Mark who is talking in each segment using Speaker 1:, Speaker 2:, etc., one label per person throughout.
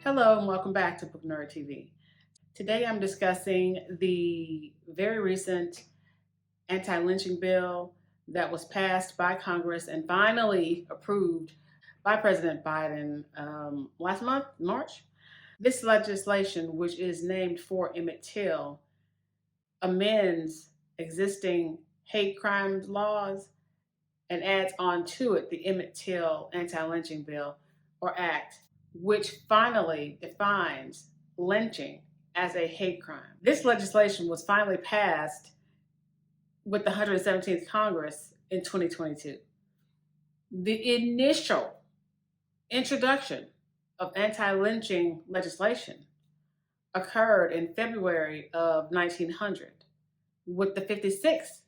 Speaker 1: Hello and welcome back to Book Nerd TV. Today I'm discussing the very recent anti-lynching bill that was passed by Congress and finally approved by President Biden last month, March. This legislation, which is named for Emmett Till, amends existing hate crime laws and adds on to it the Emmett Till Anti-Lynching Bill or Act, which finally defines lynching as a hate crime. This legislation was finally passed with the 117th Congress in 2022. The initial introduction of anti-lynching legislation occurred in February of 1900 with the 56th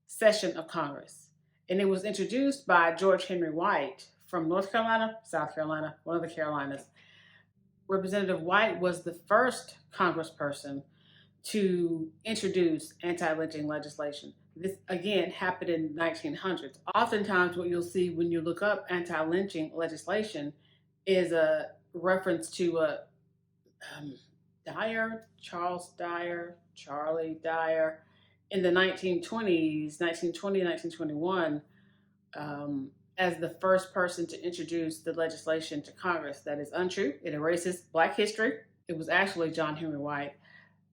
Speaker 1: session of Congress. And it was introduced by George Henry White from North Carolina, South Carolina, one of the Carolinas. Representative White was the first congressperson to introduce anti-lynching legislation. This, again, happened in 1900s. Oftentimes what you'll see when you look up anti-lynching legislation is a reference to Charles Dyer, Charlie Dyer, in the 1920s, 1920, 1921, as the first person to introduce the legislation to Congress. That is untrue. It erases Black history. It was actually John Henry White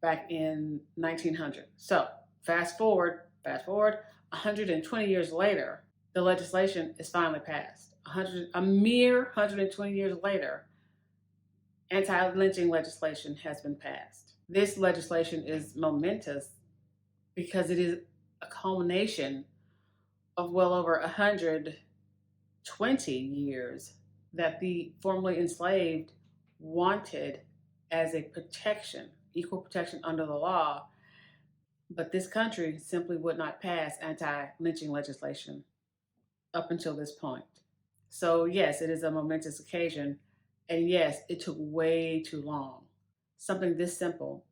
Speaker 1: back in 1900. So fast forward, 120 years later, the legislation is finally passed. A mere 120 years later, anti-lynching legislation has been passed. This legislation is momentous because it is a culmination of well over 120 years that the formerly enslaved wanted as a protection, equal protection under the law. But this country simply would not pass anti-lynching legislation up until this point. So yes, it is a momentous occasion. And yes, it took way too long. Something this simple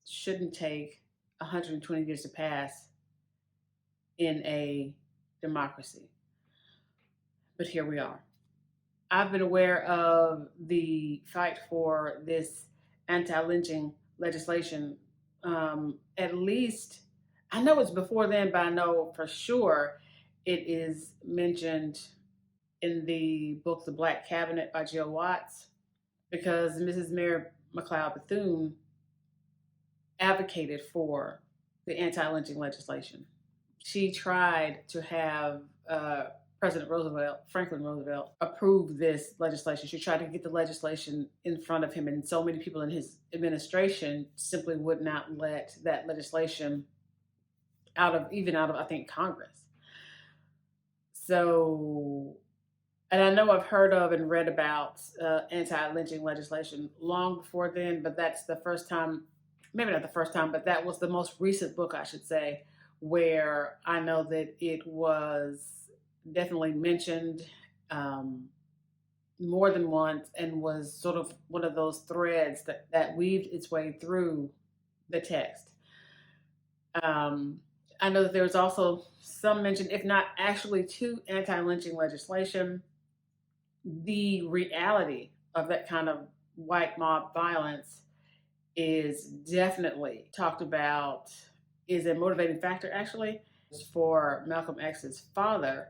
Speaker 1: shouldn't take 120 years to pass in a democracy. But here we are. I've been aware of the fight for this anti-lynching legislation. At least, I know it's before then, but I know for sure it is mentioned in the book The Black Cabinet by Jill Watts, because Mrs. Mary McLeod Bethune advocated for the anti-lynching legislation. She tried to have President Franklin Roosevelt, approve this legislation. She tried to get the legislation in front of him, and so many people in his administration simply would not let that legislation out of, I think, Congress. So, and I know I've heard of and read about anti-lynching legislation long before then, but that's the first time, maybe not the first time, but that was the most recent book, I should say, where I know that it was definitely mentioned more than once and was sort of one of those threads that weaved its way through the text. I know that there was also some mention, if not actually to anti-lynching legislation. The reality of that kind of white mob violence is definitely talked about, is a motivating factor actually for Malcolm X's father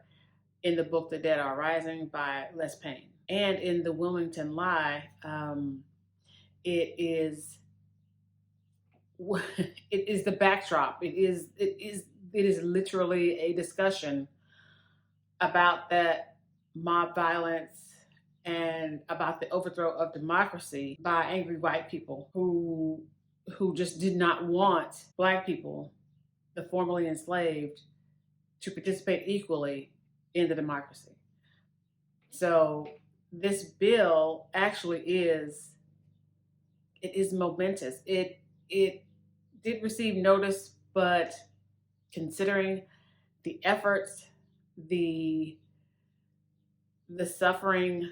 Speaker 1: in the book The Dead Are Rising by Les Payne. And in the Wilmington Lie, it is the backdrop. It is literally a discussion about that mob violence and about the overthrow of democracy by angry white people who just did not want Black people, the formerly enslaved, to participate equally in the democracy. So this bill actually is momentous. It did receive notice, but considering the efforts, the suffering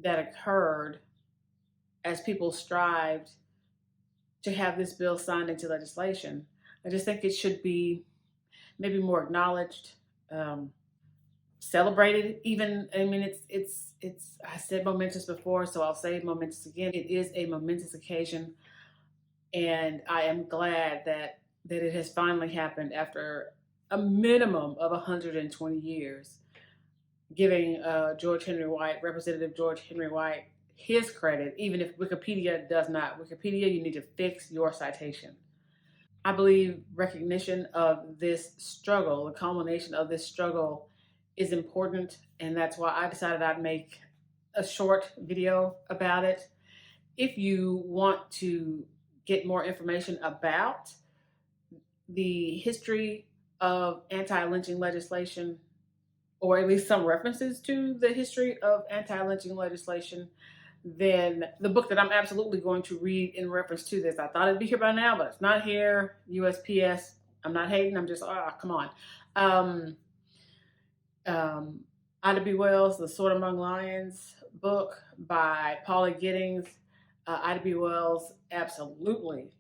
Speaker 1: that occurred as people strived to have this bill signed into legislation, I just think it should be maybe more acknowledged. celebrated even. I mean, it's I said momentous before, so I'll say momentous again. It is a momentous occasion, and I am glad that it has finally happened after a minimum of 120 years, giving George Henry White, Representative George Henry White, his credit, even if Wikipedia does not. Wikipedia, you need to fix your citation. I believe recognition of this struggle, the culmination of this struggle, is important, and that's why I decided I'd make a short video about it. If you want to get more information about the history of anti-lynching legislation, or at least some references to the history of anti-lynching legislation, then the book that I'm absolutely going to read in reference to this, I thought it'd be here by now, but it's not here. USPS. I'm not hating. I'm just, come on. Um, Ida B. Wells, The Sword Among Lions book by Paula Giddings. Ida B. Wells absolutely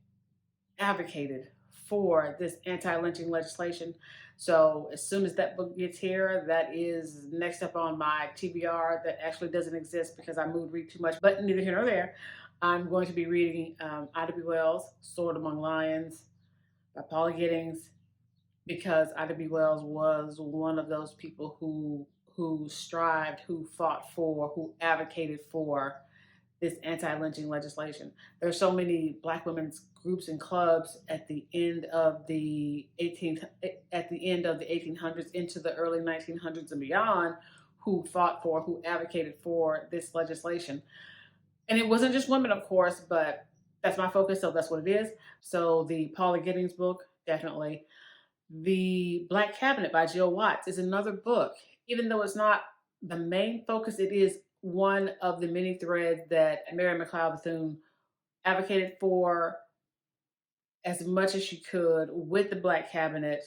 Speaker 1: advocated for this anti-lynching legislation. So as soon as that book gets here, that is next up on my TBR that actually doesn't exist because I moved read too much, but neither here nor there. I'm going to be reading Ida B. Wells' Sword Among Lions by Paula Giddings, because Ida B. Wells was one of those people who strived, who fought for, who advocated for this anti-lynching legislation. There's so many Black women's groups and clubs at the end of the 1800s into the early 1900s and beyond, who fought for, who advocated for this legislation. And it wasn't just women, of course, but that's my focus, so that's what it is. So the Paula Giddings book, definitely. The Black Cabinet by Jill Watts is another book. Even though it's not the main focus, it is one of the many threads that Mary McLeod Bethune advocated for as much as she could with the Black Cabinet,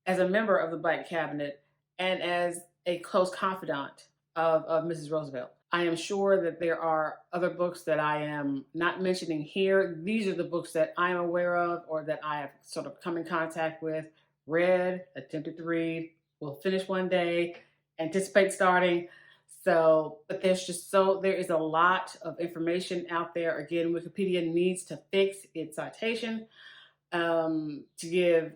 Speaker 1: as a member of the Black Cabinet, and as a close confidant of Mrs. Roosevelt. I am sure that there are other books that I am not mentioning here. These are the books that I'm aware of or that I have sort of come in contact with, read, attempted to read, will finish one day, anticipate starting. So, but there is a lot of information out there. Again, Wikipedia needs to fix its citation, to give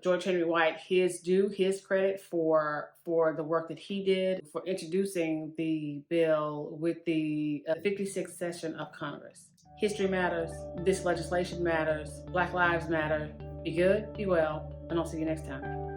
Speaker 1: George Henry White his due, his credit for the work that he did for introducing the bill with the 56th session of Congress. History matters. This legislation matters. Black lives matter. Be good, be well, and I'll see you next time.